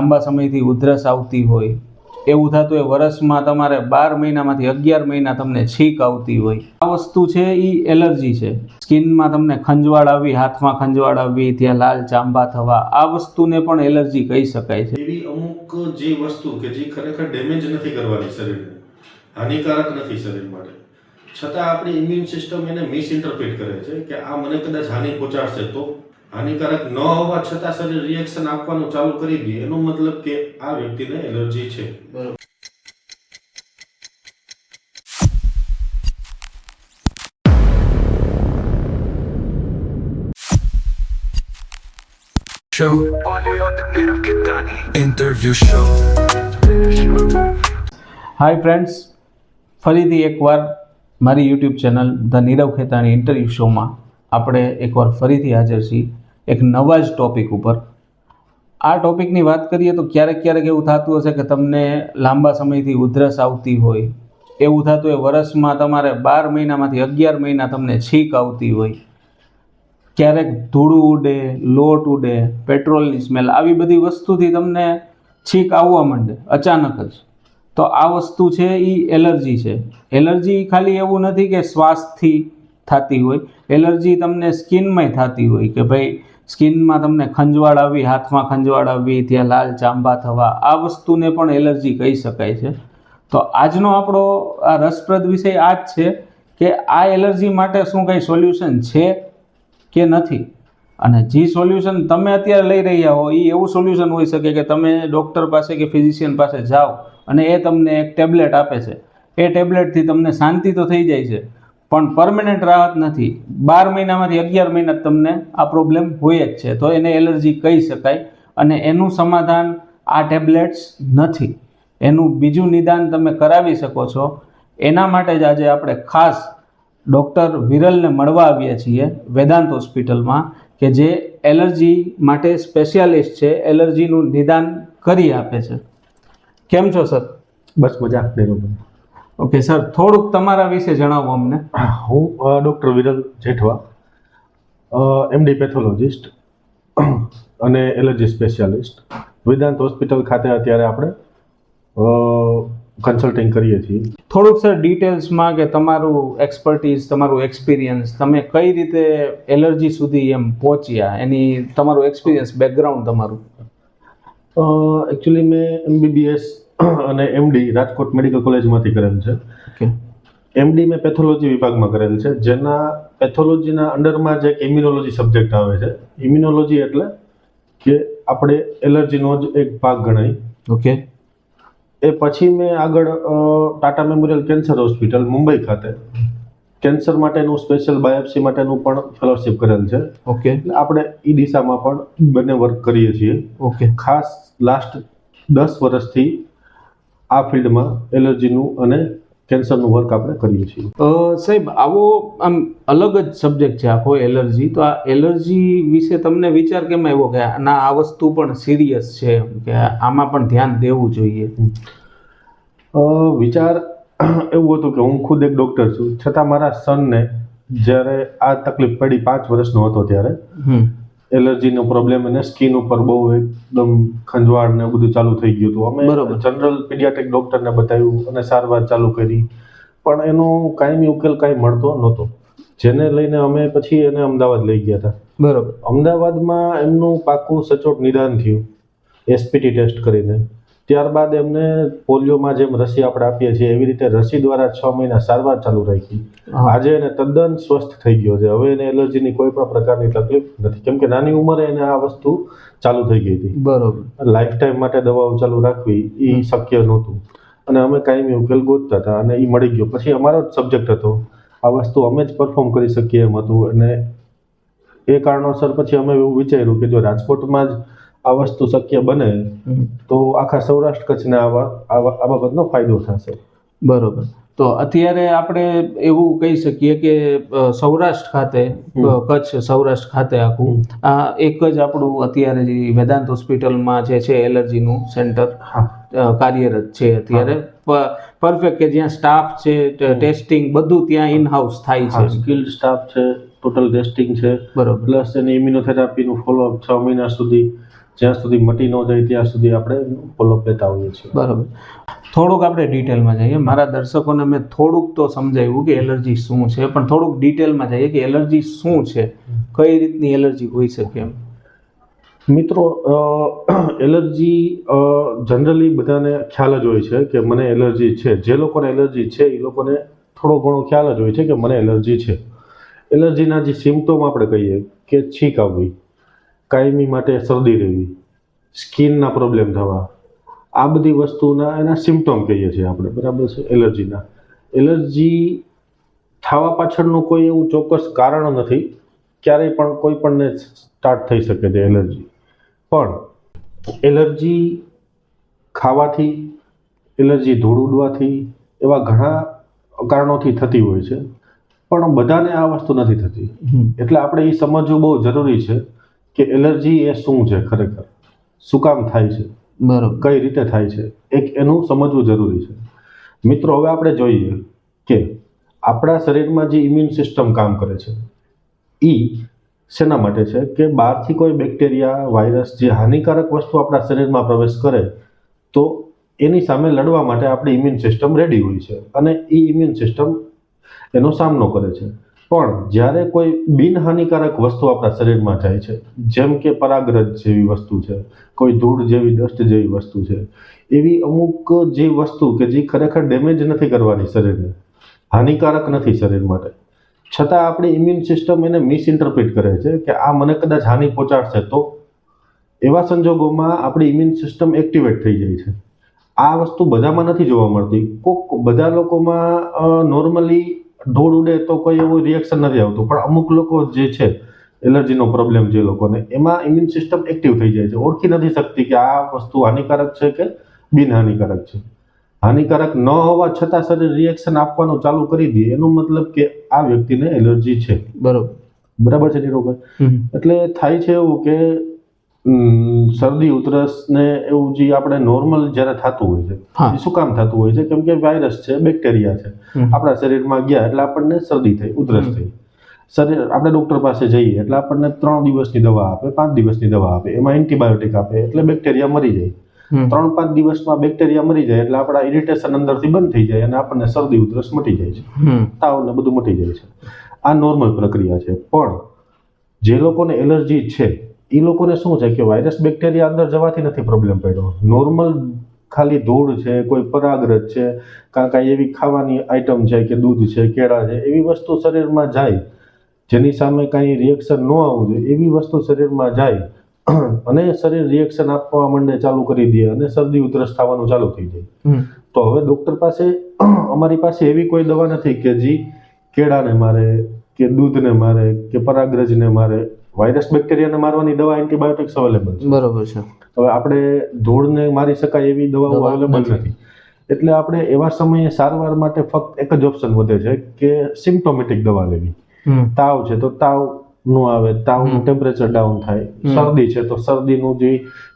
લાંબા સમયથી ઉધરસ આવતી હોય, એવું થતું હોય વર્ષમાં તમારે 12 મહિનામાંથી 11 મહિના તમને છીંક આવતી હોય, આ વસ્તુ છે એ એલર્જી છે. સ્કિનમાં તમને ખંજવાળ આવી, હાથમાં ખંજવાળ આવી, ત્યાં લાલ ચાંબા થવા, આ વસ્તુને પણ એલર્જી કહી શકાય છે. એવી અમુક જે વસ્તુ કે જે ખરેખર ડેમેજ નથી કરવાની શરીરને, હાનિકારક નથી શરીર માટે, છતાં આપણી ઇમ્યુન સિસ્ટમ એને મિસઇન્ટરપ્રિટ કરે છે કે આ મને કદાચ હાનિ પહોંચાડશે, તો હાનિકારક ન હોવા છતાં શરીર રિએક્શન આપવાનું ચાલુ કરી દે, એનો મતલબ કે આ વ્યક્તિને એલર્જી છે. બરોબર. Show only on the Nirav Kirtani interview show. Hi friends, ફરીથી એકવાર મારી YouTube channel the Nirav Khetani interview શોમાં આપણે એકવાર ફરીથી હાજર છીએ એક નવા જ ટૉપિક ઉપર. આ ટૉપિકની વાત કરીએ તો ક્યારેક એવું થતું હશે કે તમને લાંબા સમયથી ઉધરસ આવતી હોય, એવું થતું હોય વર્ષમાં તમારે 12 મહિનામાંથી 11 મહિના તમને છીંક આવતી હોય, ક્યારેક ધૂળું ઉડે, લોટ ઉડે, પેટ્રોલની સ્મેલ, આવી બધી વસ્તુથી તમને છીંક આવવા માંડે અચાનક જ, તો આ વસ્તુ છે એ એલર્જી છે. એલર્જી ખાલી એવું નથી કે શ્વાસથી થતી હોય, એલર્જી તમને સ્કિનમાંય થતી હોય કે ભાઈ સ્કિનમાં તમને ખંજવાળ આવી, હાથમાં ખંજવાળ આવી, ત્યાં લાલ ચાંબા થવા, આ વસ્તુને પણ એલર્જી કહી શકાય છે. તો આજનો આપણો આ રસપ્રદ વિષય આ જ છે કે આ એલર્જી માટે શું કંઈ સોલ્યુશન છે કે નથી, અને જે સોલ્યુશન તમે અત્યારે લઈ રહ્યા હો એ એવું સોલ્યુશન હોઈ શકે કે તમે ડૉક્ટર પાસે કે ફિઝિશિયન પાસે જાઓ અને એ તમને એક ટેબ્લેટ આપે છે, એ ટેબ્લેટથી તમને શાંતિ તો થઈ જાય છે પણ પરમેનન્ટ રાહત નથી. 12 મહિનામાંથી 11 મહિના તમને આ પ્રોબ્લેમ હોય જ છે, તો એને એલર્જી કહી શકાય. અને એનું સમાધાન આ ટેબ્લેટ્સ નથી, એનું બીજું નિદાન તમે કરાવી શકો છો. એના માટે જ આજે આપણે ખાસ ડૉક્ટર વિરલને મળવા આવ્યા છીએ વેદાંત હોસ્પિટલમાં, કે જે એલર્જી માટે સ્પેશિયાલિસ્ટ છે, એલર્જીનું નિદાન કરી આપે છે. કેમ છો સર? બસ મજા. ઓકે સર, થોડુંક તમારા વિશે જણાવો અમને. હું doctor Viral Jethwa, MD pathologist અને એલર્જી સ્પેશિયાલિસ્ટ, વેદાંત હોસ્પિટલ ખાતે અત્યારે આપણે કન્સલ્ટિંગ કરીએ છીએ. થોડુંક સર ડિટેલ્સમાં કે તમારું એક્સપર્ટીઝ, તમારું એક્સપિરિયન્સ, તમે કઈ રીતે એલર્જી સુધી એમ પહોંચ્યા, એની તમારું એક્સપિરિયન્સ, બેકગ્રાઉન્ડ તમારું. એકચ્યુઅલી મેં એમબીબીએસ અને એમડી રાજકોટ મેડિકલ કોલેજમાંથી કરેલ છે. ઓકે. એમડી મેં પેથોલોજી વિભાગમાં કરેલ છે, જેના પેથોલોજીના અંડરમાં જે એક ઇમ્યુનોલોજી સબ્જેક્ટ આવે છે. ઇમ્યુનોલોજી એટલે કે આપણે એલર્જીનો જ એક ભાગ ગણાય. ઓકે. એ પછી મેં આગળ Tata memorial cancer hospital Mumbai ખાતે કેન્સર માટેનું સ્પેશિયલ બાયોપ્સી માટેનું પણ ફેલોશિપ કરેલ છે. ઓકે. આપણે એ દિશામાં પણ બંને વર્ક કરીએ છીએ. ઓકે. ખાસ લાસ્ટ 10 વર્ષથી આ ફિલ્ડમાં એલર્જીનું અને કેન્સરનું વર્ક આપણે કરીએ છીએ. સાહેબ, આવો આમ અલગ જ સબ્જેક્ટ છે આખો એલર્જી, તો આ એલર્જી વિશે તમને વિચાર કેમ આવ્યો કે ના આ વસ્તુ પણ સિરિયસ છે, કે આમાં પણ ધ્યાન દેવું જોઈએ? વિચાર એવું હતું કે હું ખુદ એક ડૉક્ટર છું, છતાં મારા સનને જ્યારે આ તકલીફ પડી, 5 વર્ષનો હતો ત્યારે એલર્જીનો પ્રોબ્લેમ, અને સ્કિન ઉપર બહુ એકદમ ખંજવાળ ને બધું ચાલુ થઈ ગયું હતું. અમે જનરલ પીડિયાટ્રિક ડૉક્ટરને બતાવ્યું અને સારવાર ચાલુ કરી, પણ એનો કાયમી ઉકેલ કાંઈ મળતો નહોતો, જેને લઈને અમે પછી એને અમદાવાદ લઈ ગયા હતા. બરાબર. અમદાવાદમાં એમનું પાકું સચોટ નિદાન થયું એસપીટી ટેસ્ટ કરીને. ત્યારબાદ એમને પોલિયોમાં જેમ રસી આપણે આપીએ છીએ એવી રીતે રસી દ્વારા 6 મહિના સારવાર ચાલુ રાખી. આજે એને તદ્દન સ્વસ્થ થઈ ગયો છે. હવે એને એલર્જીની કોઈ પણ પ્રકારની તકલીફ નથી, કેમ કે નાની ઉંમરે એને આ વસ્તુ ચાલુ થઈ ગઈ હતી. બરોબર. લાઈફ ટાઈમ માટે દવાઓ ચાલુ રાખવી એ શક્ય નહોતું, અને અમે કાયમી ઉકેલ ગોતતા હતા અને એ મળી ગયો. પછી અમારો જ સબ્જેક્ટ હતો, આ વસ્તુ અમે જ પરફોર્મ કરી શકીએ એમ હતું, અને એ કારણોસર પછી અમે એવું વિચાર્યું કે જો રાજકોટમાં જ આ વસ્તુ શક્ય બને તો આખા સૌરાષ્ટ્ર કચ્છને આ બાબતનો ફાયદો થશે. બરોબર. તો અત્યારે આપણે એવું કહી શકીએ કે સૌરાષ્ટ્ર ખાતે, કચ્છ સૌરાષ્ટ્ર ખાતે આખું આ એક જ આપણું અત્યારે જે વેદાંત હોસ્પિટલમાં જે છે એલર્જીનું સેન્ટર કાર્યરત છે અત્યારે, પરફેક્ટ, કે જ્યાં સ્ટાફ છે, ટેસ્ટિંગ બધું ત્યાં ઇન હાઉસ થાય છે, સ્કિલ્ડ સ્ટાફ છે, ટોટલ ટેસ્ટિંગ છે. બરોબર. પ્લસ એની ઇમ્યુનોથેરાપીનું ફોલોઅપ 6 મહિના સુધી, જ્યાં સુધી મટી ન જાય ત્યાં સુધી આપણે ફોલોઅપ લેતા હોઈએ છીએ. બરાબર. થોડુંક આપણે ડિટેલમાં જઈએ. મારા દર્શકોને મેં થોડુંક તો સમજાવ્યું કે એલર્જી શું છે, પણ થોડુંક ડિટેલમાં જઈએ કે એલર્જી શું છે, કઈ રીતની એલર્જી હોઈ શકે એમ. મિત્રો, એલર્જી જનરલી બધાને ખ્યાલ જ હોય છે કે મને એલર્જી છે. જે લોકોને એલર્જી છે એ લોકોને થોડો ઘણો ખ્યાલ જ હોય છે કે મને એલર્જી છે. એલર્જીના જે સિમ્પટોમ આપણે કહીએ કે છીંક આવવી, કાયમી માટે શરદી રહેવી, સ્કિનના પ્રોબ્લેમ થવા, આ બધી વસ્તુના એના સિમ્પટોમ કહીએ છીએ આપણે, બરાબર છે, એલર્જીના. એલર્જી થવા પાછળનું કોઈ એવું ચોક્કસ કારણ નથી. ક્યારેય પણ કોઈ પણને સ્ટાર્ટ થઈ શકે છે એલર્જી. પણ એલર્જી ખાવાથી, એલર્જી ધૂળ ઉડવાથી, એવા ઘણા કારણોથી થતી હોય છે. પણ બધાને આ વસ્તુ નથી થતી. એટલે આપણે એ સમજવું બહુ જરૂરી છે કે એલર્જી એ શું છે ખરેખર, શું કામ થાય છે, બરોબર, કઈ રીતે થાય છે, એક એનું સમજવું જરૂરી છે. મિત્રો, હવે આપણે જોઈએ કે આપણા શરીરમાં જે ઇમ્યુન સિસ્ટમ કામ કરે છે એ શેના માટે છે કે બહારથી કોઈ બેક્ટેરિયા, વાયરસ, જે હાનિકારક વસ્તુ આપણા શરીરમાં પ્રવેશ કરે તો એની સામે લડવા માટે આપણી ઇમ્યુન સિસ્ટમ રેડી હોય છે અને એ ઇમ્યુન સિસ્ટમ એનો સામનો કરે છે. પણ જ્યારે કોઈ બિનહાનિકારક વસ્તુ આપણા શરીરમાં જાય છે, જેમ કે પરાગરજ જેવી વસ્તુ છે, કોઈ ધૂળ જેવી, ડસ્ટ જેવી વસ્તુ છે, એવી અમુક જે વસ્તુ કે જે ખરેખર ડેમેજ નથી કરવાની શરીરને, હાનિકારક નથી શરીર માટે, છતાં આપણી ઇમ્યુન સિસ્ટમ એને મિસઇન્ટરપ્રિટ કરે છે કે આ મને કદાચ હાનિ પહોંચાડશે. તો એવા સંજોગોમાં આપણી ઇમ્યુન સિસ્ટમ એક્ટિવેટ થઈ જાય છે. આ વસ્તુ બધામાં નથી જોવા મળતી. બધા લોકોમાં નોર્મલી ધૂળ ઉડે તો કોઈ એવું રિએક્શન નથી આવતું, પણ અમુક લોકો જે છે એલર્જીનો પ્રોબ્લેમ જે લોકોને, એમાં ઇમ્યુન સિસ્ટમ એક્ટિવ થઈ જાય છે, ઓળખી નથી શકતી કે આ વસ્તુ હાનિકારક છે કે બિનહાનિકારક છે. હાનિકારક ન હોવા છતાં શરીર રિએક્શન આપવાનું ચાલુ કરી દે, એનો મતલબ કે આ વ્યક્તિને એલર્જી છે. બરાબર છે નીરવભાઈ? એટલે થાય છે એવું કે શરદી, ઉધરસ ને એવું જે આપણે નોર્મલ જ્યારે થતું હોય છે, એ શું કામ થતું હોય છે? કેમ કે વાયરસ છે, બેક્ટેરિયા છે, આપણા શરીરમાં ગયા એટલે આપણને શરદી થઈ, ઉધરસ થઈ. શરીર, આપણે ડૉક્ટર પાસે જઈએ એટલે આપણને 3 દિવસની દવા આપે, 5 દિવસની દવા આપે, એમાં એન્ટીબાયોટિક આપે એટલે બેક્ટેરિયા મરી જાય. 3-5 દિવસમાં બેક્ટેરિયા મરી જાય એટલે આપણા ઇરિટેશન અંદરથી બંધ થઈ જાય અને આપણને શરદી, ઉધરસ મટી જાય છે, તાવ ને બધું મટી જાય છે. આ નોર્મલ પ્રક્રિયા છે. પણ જે લોકોને એલર્જી છે એ લોકોને શું છે કે વાયરસ, બેક્ટેરિયા અંદર જવાથી નથી પ્રોબ્લેમ પડ્યો. નોર્મલ ખાલી ધૂળ છે, કોઈ પરાગરજ છે, કાંઈ એવી ખાવાની આઈટમ છે કે દૂધ છે, કેળા છે, એવી વસ્તુ શરીરમાં જાય જેની સામે કાંઈ રિએક્શન ન આવવું જોઈએ, એવી વસ્તુ શરીરમાં જાય અને શરીર રિએક્શન આપવા માંડે, ચાલુ કરી દે અને શરદી, ઉધરસ થવાનું ચાલુ થઈ જાય. તો હવે ડૉક્ટર પાસે, અમારી પાસે એવી કોઈ દવા નથી કે જે કેળાને મારે કે દૂધને મારે કે પરાગરજને મારે. વાયરસ, બેક્ટેરિયાને મારવાની દવા, એન્ટીબાયોટિક્સ અવેલેબલ છે. બરોબર છે. હવે આપણે ધૂળને મારી શકાય એવી દવાઓ અવેલેબલ નથી. એટલે આપણે એવા સમયે સારવાર માટે ફક્ત એક જ ઓપ્શન વધે છે કે સિમ્પ્ટોમેટિક દવા લેવી. તાવ છે તો તાવ નો આવે, તાવનું ટેમ્પરેચર ડાઉન થાય. શરદી છે તો શરદીનું જે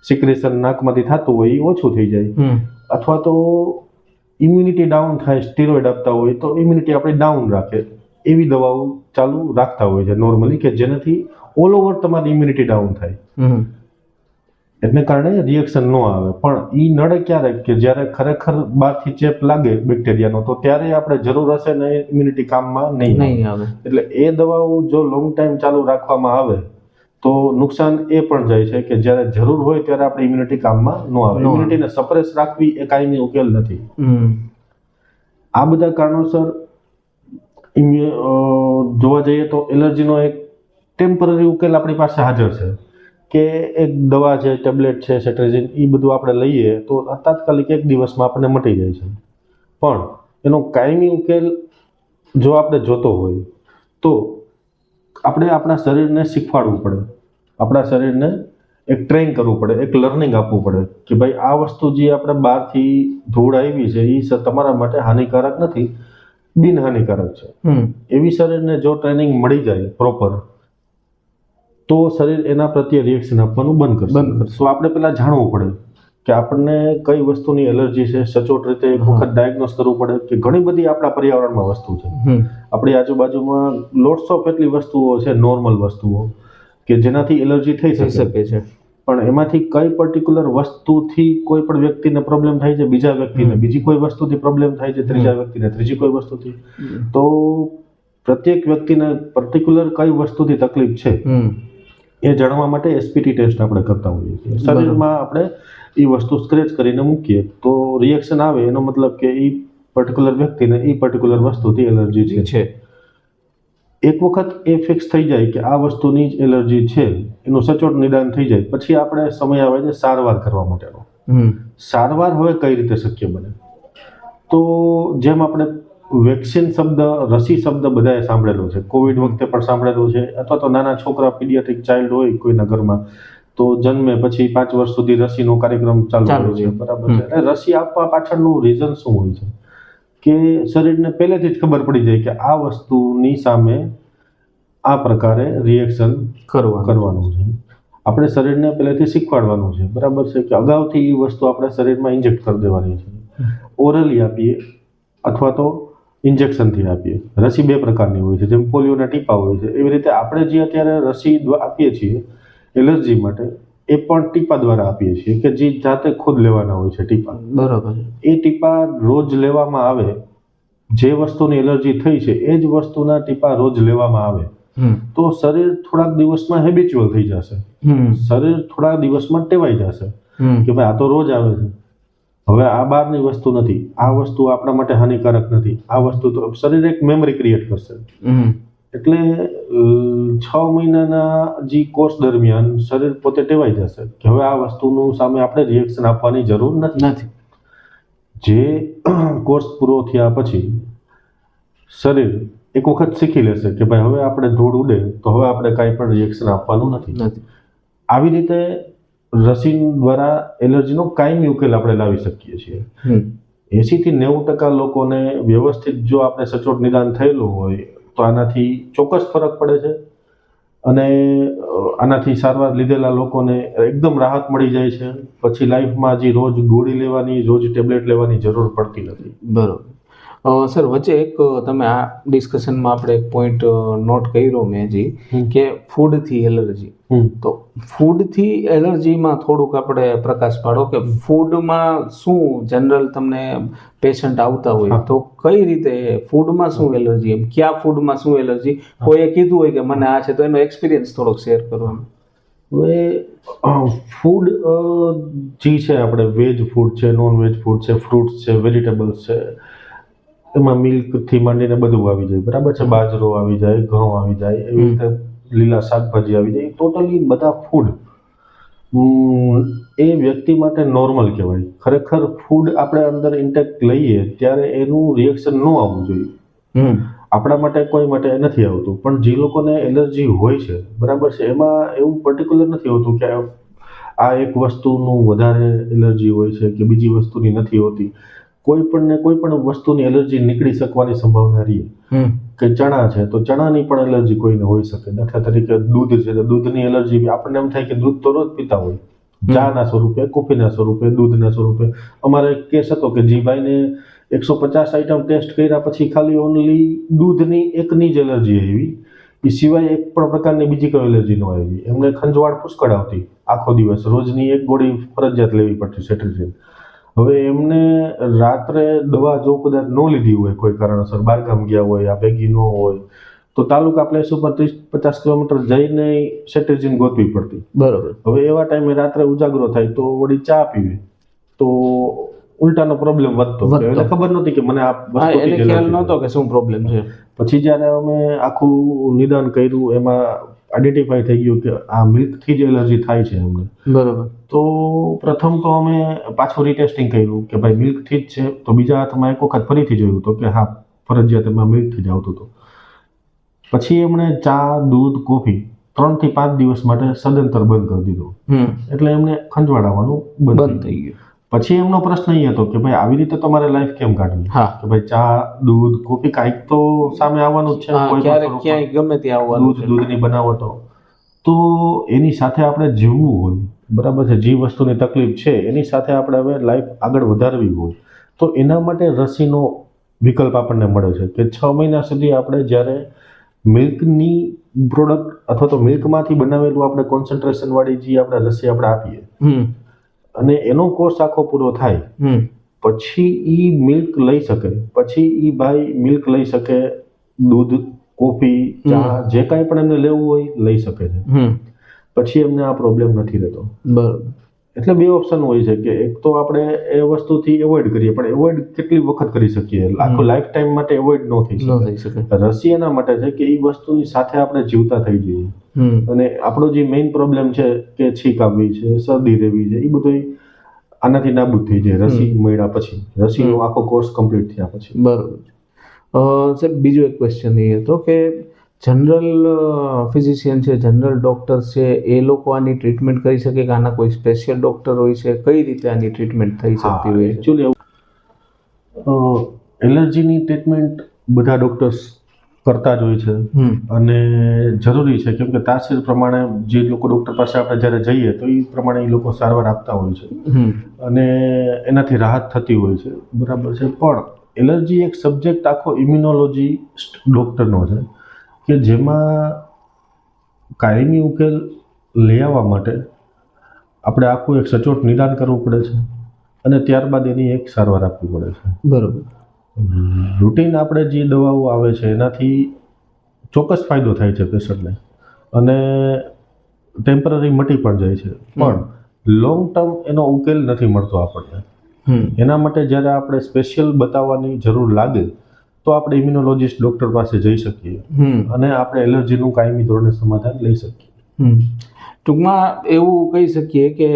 સિક્રેશન નાકમાંથી થતું હોય એ ઓછું થઈ જાય. અથવા તો ઇમ્યુનિટી ડાઉન થાય, સ્ટીરોઇડ આપતા હોય તો ઇમ્યુનિટી આપણી ડાઉન રાખે, એવી દવાઓ ચાલુ રાખતા હોય છે નોર્મલી, કે જેનાથી ઓલ ઓવર તમારી ઇમ્યુનિટી ડાઉન થાય, એને કારણે રિએક્શન ન આવે. પણ એ નડે ક્યારે કે જ્યારે ખરેખર બહારથી ચેપ લાગે બેક્ટેરિયાનો, તો ત્યારે આપણે જરૂર હશે ને ઇમ્યુનિટી કામમાં નહીં આવે. એટલે એ દવાઓ જો લોંગ ટાઈમ ચાલુ રાખવામાં આવે તો નુકસાન એ પણ જાય છે કે જ્યારે જરૂર હોય ત્યારે આપણી ઇમ્યુનિટી કામમાં ન આવે. ઇમ્યુનિટીને સપ્રેસ રાખવી એ કાયમી ઉકેલ નથી. આ બધા કારણોસર જોવા જઈએ તો એલર્જીનો એક ટેમ્પરરી ઉકેલ આપણી પાસે હાજર છે કે એક દવા છે, ટેબ્લેટ છે, સેટ્રેજિન, એ બધું આપણે લઈએ તો તાત્કાલિક 1 દિવસમાં આપણને મટી જાય છે. પણ એનો કાયમી ઉકેલ જો આપણે જોતો હોય તો આપણે આપણા શરીરને શીખવાડવું પડે, આપણા શરીરને એક ટ્રેન કરવું પડે, એક લર્નિંગ આપવું પડે કે ભાઈ આ વસ્તુ જે આપણે બહારથી ધૂળ આવી છે એ તમારા માટે હાનિકારક નથી, બિનહાનિકારક છે. એવી શરીરને જો ટ્રેનિંગ મળી જાય પ્રોપર, તો શરીર એના પ્રત્યે રિએક્શન આપવાનું બંધ કરશે. તો આપણે પહેલાં જાણવું પડે કે આપણને કઈ વસ્તુની એલર્જી છે, સચોટ રીતે એક વખત ડાયગ્નોસ કરવું પડે કે ઘણી બધી આપણા પર્યાવરણમાં વસ્તુ છે, આપણી આજુબાજુમાં લોટ્સ ઓફ એટલી વસ્તુઓ છે, નોર્મલ વસ્તુઓ કે જેનાથી એલર્જી થઈ શકે છે. પણ એમાંથી કઈ પર્ટિક્યુલર વસ્તુથી કોઈ પણ વ્યક્તિને પ્રોબ્લેમ થાય છે, બીજા વ્યક્તિને બીજી કોઈ વસ્તુથી પ્રોબ્લેમ થાય છે, ત્રીજા વ્યક્તિને ત્રીજી કોઈ વસ્તુથી, તો પ્રત્યેક વ્યક્તિને પર્ટિક્યુલર કઈ વસ્તુથી તકલીફ છે એ જાણવા માટે એસપીટી ટેસ્ટ આપણે કરતા હોઈએ છીએ. શરીરમાં આપણે એ વસ્તુ સ્ક્રેચ કરીને મૂકીએ તો રિએક્શન આવે, એનો મતલબ કે એ પર્ટિક્યુલર વ્યક્તિને એ પર્ટિક્યુલર વસ્તુથી એલર્જી છે. એક વખત એ ફિક્સ થઈ જાય કે આ વસ્તુની જ એલર્જી છે, એનું સચોટ નિદાન થઈ જાય, પછી આપણે સમય આવે છે સારવાર કરવા માટેનો. સારવાર હવે કઈ રીતે શક્ય બને? તો જેમ આપણે વેક્સિન શબ્દ, રસી શબ્દ બધાએ સાંભળેલો છે, કોવિડ વખતે પણ સાંભળેલો છે, અથવા તો નાના છોકરા પીડિયાટ્રિક ચાઇલ્ડ હોય કોઈના ઘરમાં તો જન્મે પછી 5 વર્ષ સુધી રસીનો કાર્યક્રમ ચાલુ હોય છે, બરાબર છે. એટલે રસી આપવા પાછળનું રીઝન શું હોય છે કે શરીરને પહેલેથી જ ખબર પડી જાય કે આ વસ્તુની સામે આ પ્રકારે રિએક્શન કરવાનું છે. આપણે શરીરને પહેલેથી શીખવાડવાનું છે, બરાબર છે, કે અગાઉથી એ વસ્તુ આપણે શરીરમાં ઇન્જેક્ટ કરી દેવાની છે. ઓરલી આપીએ અથવા તો ઇન્જેક્શનથી આપીએ. રસી 2 પ્રકારની હોય છે, જેમ પોલિયોના ટીપા હોય છે, એવી રીતે આપણે જે અત્યારે રસી આપીએ છીએ એલર્જી માટે, એ પણ ટીપા દ્વારા આપીએ છીએ કે જે જાતે ખુદ લેવાના હોય છે ટીપા. બરાબર. એ ટીપા રોજ લેવામાં આવે, જે વસ્તુની એલર્જી થઈ છે એ જ વસ્તુના ટીપા રોજ લેવામાં આવે તો શરીર થોડાક દિવસમાં હેબિચ્યુઅલ થઈ જશે. શરીર થોડા દિવસમાં ટેવાઈ જશે કે ભાઈ આ તો રોજ આવે છે, હવે આ બહારની વસ્તુ નથી, આ વસ્તુ આપણા માટે હાનિકારક નથી, આ વસ્તુ તો શરીર એક મેમરી ક્રિએટ કરશે. એટલે 6 મહિનાના જે કોર્સ દરમિયાન શરીર પોતે ટેવાઈ જશે કે હવે આ વસ્તુનું સામે આપણે રિએક્શન આપવાની જરૂર નથી. જે કોર્સ પૂરો થયા પછી શરીર એક વખત શીખી લેશે કે ભાઈ હવે આપણે ધૂળ ઉડે તો હવે આપણે કાંઈ પણ રિએક્શન આપવાનું નથી. આવી રીતે રસી દ્વારા એલર્જીનો કાયમી ઉકેલ આપણે લાવી શકીએ છીએ. 80 થી 90% લોકોને વ્યવસ્થિત જો આપણે સચોટ નિદાન થયેલું હોય તો આનાથી ચોક્કસ ફરક પડે છે, અને આનાથી સારવાર લીધેલા લોકોને એકદમ રાહત મળી જાય છે. પછી લાઈફમાં જે રોજ ગોળી લેવાની, રોજ ટેબ્લેટ લેવાની જરૂર પડતી નથી. બરોબર. સર, વચ્ચે એક તમે આ ડિસ્કશનમાં આપણે એક પોઈન્ટ નોટ કર્યો મેં કે ફૂડથી એલર્જી. તો ફૂડથી એલર્જીમાં થોડુંક આપણે પ્રકાશ પાડો કે ફૂડમાં શું જનરલ તમને પેશન્ટ આવતા હોય તો કઈ રીતે ફૂડમાં શું એલર્જી, એમ કયા ફૂડમાં શું એલર્જી, કોઈએ કીધું હોય કે મને આ છે તો એનો એક્સપિરિયન્સ થોડોક શેર કરો. હવે ફૂડ જે છે, આપણે વેજ ફૂડ છે, નોન વેજ ફૂડ છે, ફ્રૂટ્સ છે, વેજીટેબલ્સ છે, એમાં મિલ્કથી માંડીને બધું આવી જાય, બરાબર છે. બાજરો આવી જાય, ઘઉં આવી જાય, એવી રીતે લીલા શાકભાજી આવી જાય. ટોટલી બધા ફૂડ એ વ્યક્તિ માટે નોર્મલ કહેવાય. ખરેખર ફૂડ આપણે અંદર ઇન્ટેક્ટ લઈએ ત્યારે એનું રિએક્શન ન આવવું જોઈએ. આપણા માટે કોઈ માટે નથી આવતું, પણ જે લોકોને એલર્જી હોય છે, બરાબર છે, એમાં એવું પર્ટિક્યુલર નથી હોતું કે આ એક વસ્તુનું વધારે એલર્જી હોય છે કે બીજી વસ્તુની નથી હોતી. કોઈ પણ વસ્તુની એલર્જી નીકળી શકવાની સંભાવના રહી. કે ચણા છે તો ચણાની પણ એલર્જી કોઈને હોઈ શકે. દાખલા તરીકે દૂધ છે તો દૂધની એલર્જી આપણને એમ થાય કે દૂધ તો રોજ પીતા હોય, ચાના સ્વરૂપે, કોફીના સ્વરૂપે, દૂધના સ્વરૂપે. અમારે એક કેસ હતો કે જે ભાઈને 150 આઈટમ ટેસ્ટ કર્યા પછી ખાલી ઓનલી દૂધની એકની જ એલર્જી આવી, એ સિવાય એક પણ પ્રકારની બીજી કોઈ એલર્જી ન આવી. એમને ખંજવાળ પુષ્કળ આવતી આખો દિવસ, રોજની એક ગોળી ફરજિયાત લેવી પડતી સેટ્રિઝિન. હવે એમને રાત્રે દવા જો કદાચ ન લીધી હોય કોઈ કારણસર, બહારગામ ગયા હોય, આ ભેગી ન હોય, તો તાલુકા પ્લેસ ઉપર 30-50 કિલોમીટર જઈને સેટ્રિઝિન ગોતવી પડતી. બરોબર. હવે એવા ટાઈમે રાત્રે ઉજાગરો થાય તો વળી ચા પીવી તો ઉલટાનો પ્રોબ્લેમ વધતો. એટલે ખબર નહોતી કે મને આ વસ્તુથી ખ્યાલ નહોતો કે શું પ્રોબ્લેમ છે. પછી જ્યારે અમે આખું નિદાન કર્યું, એમાં આઈડેન્ટિફાઈ થઈ ગયું કે આ મિલ્કથી જ એલર્જી થાય છે એમને. બરોબર. તો પ્રથમ તો અમે પાછું રીટેસ્ટિંગ કર્યું કે ભાઈ મિલ્કથી જ છે, તો બીજા હાથમાં એક વખત ફરીથી જોયું તો કે હા ફરજિયાત એમાં મિલ્કથી જ આવતું હતું. પછી એમણે ચા, દૂધ, કોફી 3 થી 5 દિવસ માટે સદંતર બંધ કરી દીધું. એટલે એમને ખંજવાળાવાનું બંધ થઈ ગયું. પછી એમનો પ્રશ્ન એ હતો કે ભાઈ આવી રીતે તમારે લાઈફ કેમ કાઢવી, કે ભાઈ ચા, દૂધ, કોફી કાંઈક તો સામે આવવાનું જ છે, ક્યાંય ગમે ત્યાં આવવાનું, દૂધની બનાવટો. તો એની સાથે આપણે જીવવું હોય, બરાબર છે, જે વસ્તુની તકલીફ છે એની સાથે આપણે હવે લાઈફ આગળ વધારવી હોય તો એના માટે રસીનો વિકલ્પ આપણને મળે છે કે 6 મહિના સુધી આપણે જ્યારે મિલ્કની પ્રોડક્ટ અથવા તો મિલ્કમાંથી બનાવેલું આપણે કોન્સન્ટ્રેશન વાળી જે આપણે રસી આપણે આપીએ અને એનો કોર્સ આખો પૂરો થાય પછી ઈ મિલ્ક લઈ શકે, પછી ઈ ભાઈ મિલ્ક લઈ શકે, દૂધ, કોફી, ચા જે કાંઈ પણ એમને લેવું હોય લઈ શકે છે. પછી એમને આ પ્રોબ્લેમ નથી રહેતો. બરોબર. એટલે બે ઓપ્શન હોય છે કે એક તો આપણે એ વસ્તુથી એવોઇડ કરીએ, પણ એવોઇડ કેટલી વખત કરી શકીએ? આખો લાઈફ ટાઈમ માટે એવોઇડ ન થઈ શકે. રસી એના માટે છે કે એ વસ્તુની સાથે આપણે જીવતા થઈ જઈએ અને આપણો જે મેઇન પ્રોબ્લેમ છે કે છીંક આવવી છે, શરદી રહેવી છે, એ બધું આનાથી નાબૂદ થઈ જાય રસી મળ્યા પછી, રસીનો આખો કોર્સ કમ્પ્લીટ થયા પછી. બરોબર. સાહેબ બીજો એક ક્વેશ્ચન એ હતો કે જનરલ ફિઝિશિયન છે, જનરલ ડૉક્ટર છે, એ લોકો આની ટ્રીટમેન્ટ કરી શકે કે આના કોઈ સ્પેશિયલ ડૉક્ટર હોય છે? કઈ રીતે આની ટ્રીટમેન્ટ થઈ શકતી હોય? એકચ્યુઅલી એલર્જીની ટ્રીટમેન્ટ બધા ડૉક્ટર્સ કરતા જ હોય છે અને જરૂરી છે, કેમ કે તાસીર પ્રમાણે જે લોકો ડૉક્ટર પાસે આપણે જ્યારે જઈએ તો એ પ્રમાણે એ લોકો સારવાર આપતા હોય છે અને એનાથી રાહત થતી હોય છે, બરાબર છે. પણ એલર્જી એક સબ્જેક્ટ આખો ઇમ્યુનોલોજીસ્ટ ડૉક્ટરનો છે કે જેમાં કાયમી ઉકેલ લઈ આવવા માટે આપણે આખું એક સચોટ નિદાન કરવું પડે છે અને ત્યારબાદ એની એક સારવાર આપવી પડે છે. બરોબર. રૂટીન આપણે જે દવાઓ આવે છે એનાથી ચોક્કસ ફાયદો થાય છે પેશન્ટને અને ટેમ્પરરી મટી પણ જાય છે, પણ લોંગ ટર્મ એનો ઉકેલ નથી મળતો આપણને. એના માટે જ્યારે આપણે સ્પેશિયલ બતાવવાની જરૂર લાગે તો આપણે ઇમ્યુનોલોજીસ્ટ ડૉક્ટર પાસે જઈ શકીએ અને આપણે એલર્જીનું કાયમી ધોરણે સમાધાન લઈ શકીએ. ટૂંકમાં એવું કહી શકીએ કે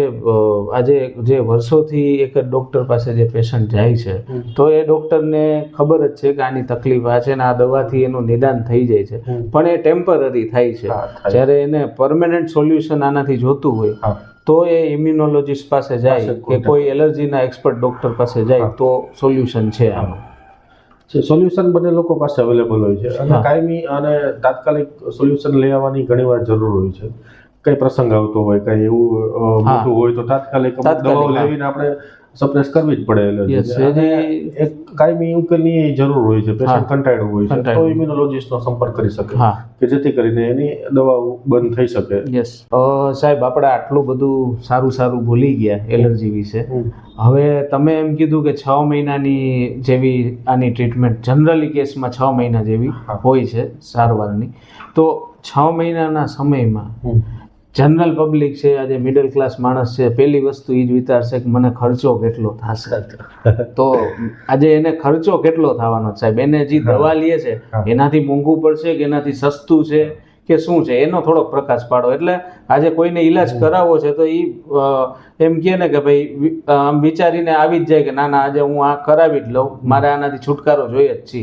આજે જે વર્ષોથી એક જ ડૉક્ટર પાસે જે પેશન્ટ જાય છે તો એ ડૉક્ટરને ખબર જ છે કે આની તકલીફ આ છે ને આ દવાથી એનું નિદાન થઈ જાય છે, પણ એ ટેમ્પરરી થાય છે. જ્યારે એને પરમેનન્ટ સોલ્યુશન આનાથી જોતું હોય તો એ ઇમ્યુનોલોજીસ્ટ પાસે જાય કે કોઈ એલર્જીના એક્સપર્ટ ડૉક્ટર પાસે જાય તો સોલ્યુશન છે આનું. સોલ્યુશન બંને લોકો પાસે અવેલેબલ હોય છે અને કાયમી અને તાત્કાલિક સોલ્યુશન લઈ આવવાની ઘણીવાર જરૂર હોય છે. કઈ પ્રસંગ આવતો હોય, કઈ એવું મોટું હોય તો તાત્કાલિક દવાઓ લેવીને આપણે સપ્રેસ કરવી જ પડે એલર્જી. એક કાયમી ઉકેલની જરૂર હોય છે, પેશન્ટ કંટાળ્યો હોય છે તો ઇમ્યુનોલોજીસ્ટનો સંપર્ક કરી શકે કે જેથી કરીને એની દવાઓ બંધ થઈ શકે. યસ. સાહેબ આપણે આટલું બધું સારું બોલી ગયા એલર્જી વિશે. હવે તમે એમ કીધું કે 6 મહિનાની જેવી આની ટ્રીટમેન્ટ જનરલી કેસમાં 6 મહિના જેવી હોય છે સારવારની, તો 6 મહિનાના સમયમાં જનરલ પબ્લિક છે, આજે મિડલ ક્લાસ માણસ છે, પહેલી વસ્તુ એ જ વિચારશે કે મને ખર્ચો કેટલો થશે. તો આજે એને ખર્ચો કેટલો થવાનો સાહેબ? એને જે દવા લે છે એનાથી મોંઘું પડશે કે એનાથી સસ્તું છે કે શું છે? એનો થોડોક પ્રકાશ પાડો. એટલે આજે કોઈને ઈલાજ કરાવવો છે તો એ એમ કહે ને કે ભાઈ આમ વિચારીને આવી જ જાય કે ના આજે હું આ કરાવી જ લઉં, મારે આનાથી છુટકારો જોઈએ જ છે.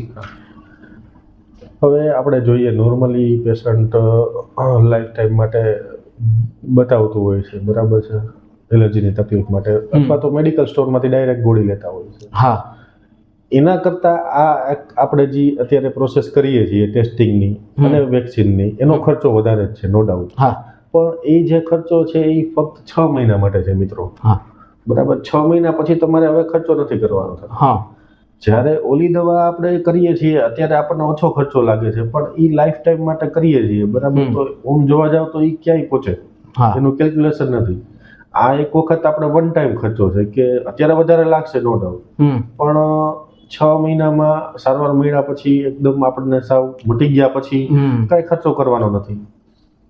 હવે આપણે જોઈએ નોર્મલી પેશન્ટ લાઈફ ટાઈમ માટે બતાવતું હોય છે, બરાબર છે, એલર્જીની તકલીફ માટે, અથવા તો મેડિકલ સ્ટોરમાંથી ડાયરેક્ટ ગોળી લેતા હોય છે. એના કરતાં આ આપણે જે અત્યારે પ્રોસેસ કરીએ છીએ ટેસ્ટિંગની અને વેક્સિનની, એનો ખર્ચો વધારે જ છે, નો ડાઉટ. પણ એ જે ખર્ચો છે એ ફક્ત 6 મહિના માટે છે મિત્રો, બરાબર. 6 મહિના પછી તમારે હવે ખર્ચો નથી કરવાનો થતો. જ્યારે ઓલી દવા આપણે કરીએ છીએ અત્યારે આપણને ઓછો ખર્ચો લાગે છે, પણ એ લાઈફ ટાઈમ માટે કરીએ છીએ, બરાબર. તો ઓમ જોવા જાવ તો એ ક્યાંય પહોંચે, એનું કેલ્ક્યુલેશન નથી. આ એક વખત આપણે વન ટાઈમ ખર્ચો છે કે અત્યારે વધારે લાગશે નો ડાઉટ, પણ 6 મહિનામાં સારવાર મળ્યા પછી એકદમ આપણને સાવ મટી ગયા પછી કાંઈ ખર્ચો કરવાનો નથી.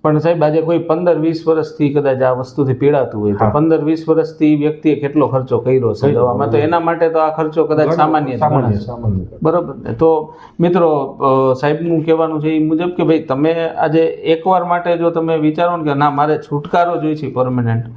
પણ સાહેબ આજે કોઈ 15-20 વર્ષથી કદાચ આ વસ્તુથી પીડાતું હોય તો 15-20 વર્ષથી વ્યક્તિએ કેટલો ખર્ચો કર્યો છે દવામાં, તો એના માટે તો આ ખર્ચો કદાચ સામાન્ય. બરોબર ને? તો મિત્રો સાહેબનું કહેવાનું છે એ મુજબ કે ભાઈ તમે આજે એકવાર માટે જો તમે વિચારો ને કે ના મારે છુટકારો જોઈએ છે પરમેનન્ટ,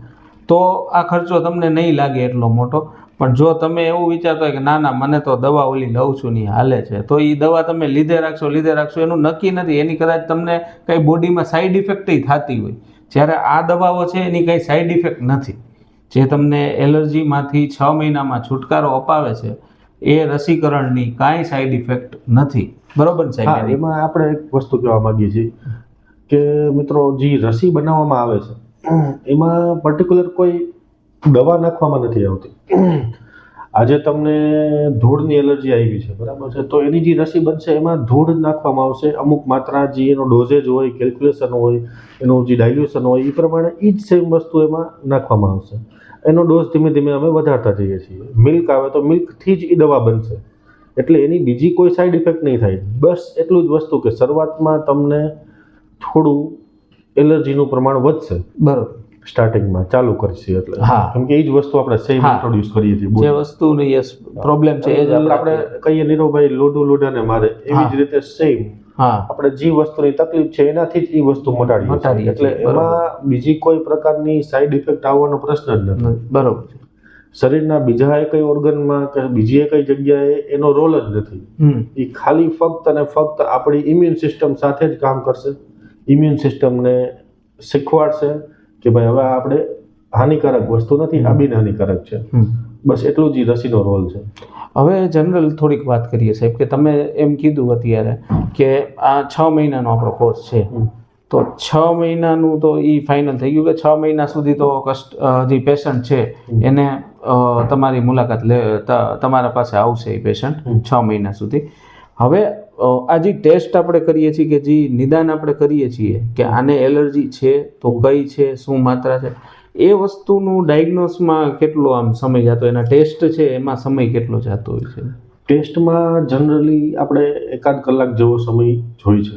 તો આ ખર્ચો તમને નહીં લાગે એટલો મોટો. પણ જો તમે એવું વિચારતા હોય કે ના મને તો દવા ઓલી લઉં છું ની હાલે છે, તો એ દવા તમે લીધે રાખશો એનું નક્કી નથી. એની કદાચ તમને કંઈ બોડીમાં સાઈડ ઇફેક્ટ થતી હોય, જ્યારે આ દવાઓ છે એની કંઈ સાઈડ ઇફેક્ટ નથી. જે તમને એલર્જીમાંથી 6 મહિનામાં છુટકારો અપાવે છે એ રસીકરણની કાંઈ સાઈડ ઇફેક્ટ નથી. બરોબર સાહેબ? એમાં આપણે એક વસ્તુ કહેવા માંગીએ છીએ કે મિત્રો જે રસી બનાવવામાં આવે છે એમાં પર્ટિક્યુલર કોઈ દવા નાખવામાં નથી આવતી. આજે તમને ધૂળની એલર્જી આવી છે, બરાબર છે, તો એની જે રસી બનશે એમાં ધૂળ નાખવામાં આવશે, અમુક માત્રા જે એનો ડોઝેજ હોય, કેલ્ક્યુલેશન હોય, એનું જે ડાયલ્યુશન હોય એ પ્રમાણે એ જ સેમ વસ્તુ એમાં નાખવામાં આવશે. એનો ડોઝ ધીમે ધીમે અમે વધારતા જઈએ છીએ. મિલ્ક આવે તો મિલ્કથી જ એ દવા બનશે, એટલે એની બીજી કોઈ સાઈડ ઇફેક્ટ નહીં થાય. બસ એટલું જ વસ્તુ કે શરૂઆતમાં તમને થોડું એલર્જીનું પ્રમાણ વધશે, બરોબર, સ્ટાર્ટિંગમાં ચાલુ કરશે એટલે. હા. કેમ કે એ જ વસ્તુ આપણે સેમ હા. ઇન્ટ્રોડ્યુસ કરીએ છીએ. જે વસ્તુની યસ પ્રોબ્લેમ છે એ જ આપણે કહીએ નીરવભાઈ લોઢાને મારે, એવી હા. જ રીતે સેમ હા આપણે જે વસ્તુની તકલીફ છે એનાથી જ એ વસ્તુ મટાડીએ મટાડીએ છીએ. એટલે છીએ, બરોબર. એમાં બીજી કોઈ પ્રકારની સાઈડ ઇફેક્ટ આવવાનો પ્રશ્ન જ નથી. બરોબર છે. શરીરના બીજા કઈ ઓર્ગનમાં કે બીજી કઈ જગ્યાએ એનો રોલ જ નથી. એ ખાલી ફક્ત અને ફક્ત આપણી ઇમ્યુન સિસ્ટમ સાથે જ કામ કરશે. ઇમ્યુન સિસ્ટમને શીખવાડશે કે ભાઈ હવે આપણે હાનિકારક વસ્તુ નથી, આ બિન હાનિકારક છે. બસ એટલું જ રસીનો રોલ છે. હવે જનરલ થોડીક વાત કરીએ સાહેબ, કે તમે એમ કીધું અત્યારે કે આ 6 મહિનાનો આપણો કોર્સ છે, તો 6 મહિનાનું તો એ ફાઇનલ થઈ ગયું કે 6 મહિના સુધી તો જે પેશન્ટ છે એને તમારી મુલાકાત તમારા પાસે આવશે એ પેશન્ટ 6 મહિના સુધી. હવે આ જે ટેસ્ટ આપણે કરીએ છીએ કે જે નિદાન આપણે કરીએ છીએ કે આને એલર્જી છે તો કઈ છે, શું માત્રા છે, એ વસ્તુનું ડાયગ્નોસમાં કેટલો આમ સમય જતો, એના ટેસ્ટ છે એમાં સમય કેટલો જતો હોય છે? ટેસ્ટમાં જનરલી આપણે 1-1.5 કલાક જેવો સમય જોઈ છે.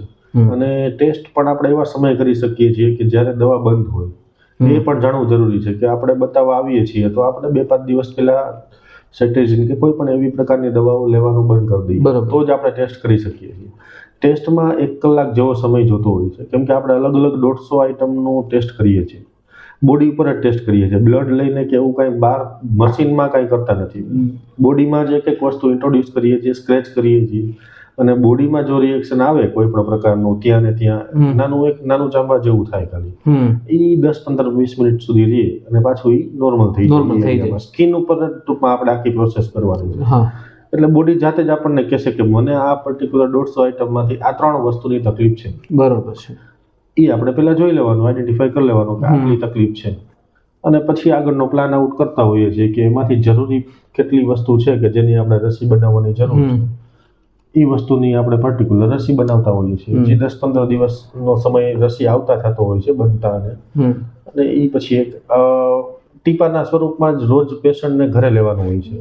અને ટેસ્ટ પણ આપણે એવા સમય કરી શકીએ છીએ કે જ્યારે દવા બંધ હોય. એ પણ જાણવું જરૂરી છે કે આપણે બતાવવા આવીએ છીએ તો આપણે 2-5 દિવસ પહેલા સેટેજિન કે કોઈ પણ એવી પ્રકારની દવાઓ લેવાનું બંધ કરી દઈએ, તો જ આપણે ટેસ્ટ કરી શકીએ છીએ. ટેસ્ટમાં 1 કલાક જેવો સમય જોતો હોય છે, કેમ કે આપણે અલગ અલગ 150 આઈટમનું ટેસ્ટ કરીએ છીએ. બોડી ઉપર જ ટેસ્ટ કરીએ છીએ. બ્લડ લઈને કે એવું કાંઈ બહાર મશીનમાં કાંઈ કરતા નથી. બોડીમાં જ એક એક વસ્તુ ઇન્ટ્રોડ્યુસ કરીએ છીએ, સ્ક્રેચ કરીએ છીએ, અને બોડીમાં જો રિએક્શન આવે કોઈ પણ પ્રકારનું ત્યાં ને ત્યાં નાનું ચાંબા જેવું થાય ખાલી, એ 10-15-20 મિનિટ સુધી રહે અને પાછું એ નોર્મલ થઈ જાય. સ્કિન ઉપર જ ટૂંકમાં આપણે આખી પ્રોસેસ કરવાની છે. એટલે બોડી જાતે જ આપણને કહેશે કે મને આ પર્ટિક્યુલર 150 આઈટમમાંથી આ 3 વસ્તુની તકલીફ છે. બરોબર છે. એ આપણે પહેલા જોઈ લેવાનું, આઈડેન્ટિફાઈ કરી લેવાનું કે આટલી તકલીફ છે, અને પછી આગળનો પ્લાન આઉટ કરતા હોઈએ છીએ કે એમાંથી જરૂરી કેટલી વસ્તુ છે કે જેની આપણે રસી બનાવવાની જરૂર છે. એ વસ્તુની આપણે પર્ટિક્યુલર રસી બનાવતા હોઈએ છીએ, જે 10-15 દિવસનો સમય રસી આવતા થતો હોય છે બનતા, અને એ પછી એક ટીપાના સ્વરૂપમાં જ રોજ પેશન્ટને ઘરે લેવાનું હોય છે.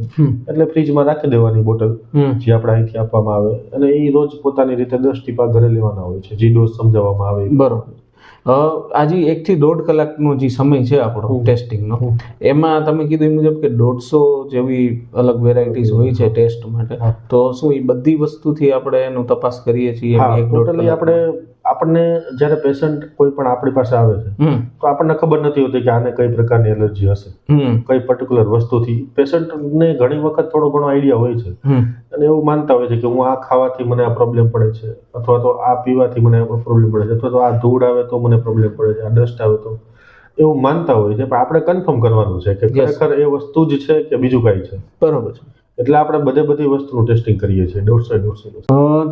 એટલે ફ્રીજમાં રાખી દેવાની બોટલ જે આપણે અહીંથી આપવામાં આવે, અને એ રોજ પોતાની રીતે 10 ટીપા ઘરે લેવાના હોય છે, જે ડોઝ સમજાવવામાં આવે. બરોબર. આજે 1 થી 1.5 કલાકનો જે સમય છે આપણો ટેસ્ટિંગનો, એમાં તમે કીધું એ મુજબ કે 150 જેવી અલગ વેરાયટીઝ હોય છે ટેસ્ટ માટે, તો શું એ બધી વસ્તુથી આપણે એનું તપાસ કરીએ છીએ? ટોટલી આપણને જ્યારે પેશન્ટ કોઈ પણ આપણી પાસે આવે છે તો આપણને ખબર નથી હોતી કે આને કઈ પ્રકારની એલર્જી હશે, કઈ પર્ટિક્યુલર વસ્તુથી. પેશન્ટને ઘણી વખત થોડો ઘણો આઈડિયા હોય છે, અને એવું માનતા હોય છે કે હું આ ખાવાથી મને આ પ્રોબ્લેમ પડે છે, અથવા તો આ પીવાથી મને પ્રોબ્લેમ પડે છે, અથવા તો આ ધૂળ આવે તો મને પ્રોબ્લેમ પડે છે, આ ડસ્ટ આવે તો, એવું માનતા હોય છે. પણ આપણે કન્ફર્મ કરવાનું છે કે ખરેખર એ વસ્તુ જ છે કે બીજું કાંઈ છે. બરોબર છે. એટલે આપણે બધી વસ્તુનું ટેસ્ટિંગ કરીએ છીએ 150.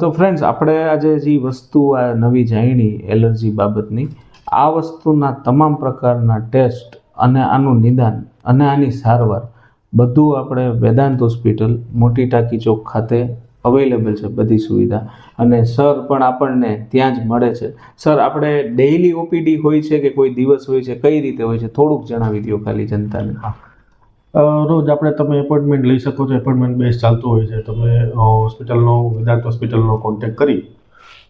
તો ફ્રેન્ડ્સ, આપણે આજે જે વસ્તુ આ નવી જાણી એલર્જી બાબતની, આ વસ્તુના તમામ પ્રકારના ટેસ્ટ અને આનું નિદાન અને આની સારવાર બધું આપણે વેદાંત હોસ્પિટલ મોટી ટાંકી ચોક ખાતે અવેલેબલ છે, બધી સુવિધા. અને સર પણ આપણને ત્યાં જ મળે છે. સર, આપણે ડેઇલી ઓપીડી હોય છે કે કોઈ દિવસ હોય છે, કઈ રીતે હોય છે, થોડુંક જણાવી દો ખાલી જનતાને. રોજ તમે એપોઇન્ટમેન્ટ લઈ શકો છો. એપોઇન્ટમેન્ટ બેઝ ચાલતું હોય છે. તમે વેદાંત હોસ્પિટલનો કોન્ટેક્ટ કરી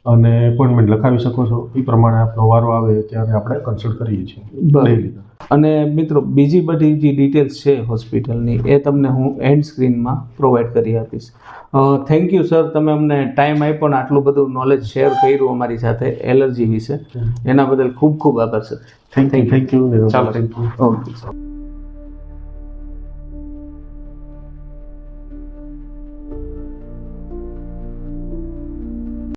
અને એપોઇન્ટમેન્ટ લખાવી શકો છો. એ પ્રમાણે આપણો વારો આવે ત્યારે આપણે કન્સલ્ટ કરીએ છીએ ડેઈલી. અને મિત્રો, બીજી બધી જે ડિટેલ્સ છે હોસ્પિટલની એ તમને હું એન્ડ સ્ક્રીનમાં પ્રોવાઈડ કરી આપીશ. થેન્ક યુ સર, તમે અમને ટાઈમ આપ્યો ને આટલું બધું નોલેજ શેર કર્યું અમારી સાથે એલર્જી વિશે, એના બદલ ખૂબ ખૂબ આભાર સર. Thank you. ચાલો, ઓકે.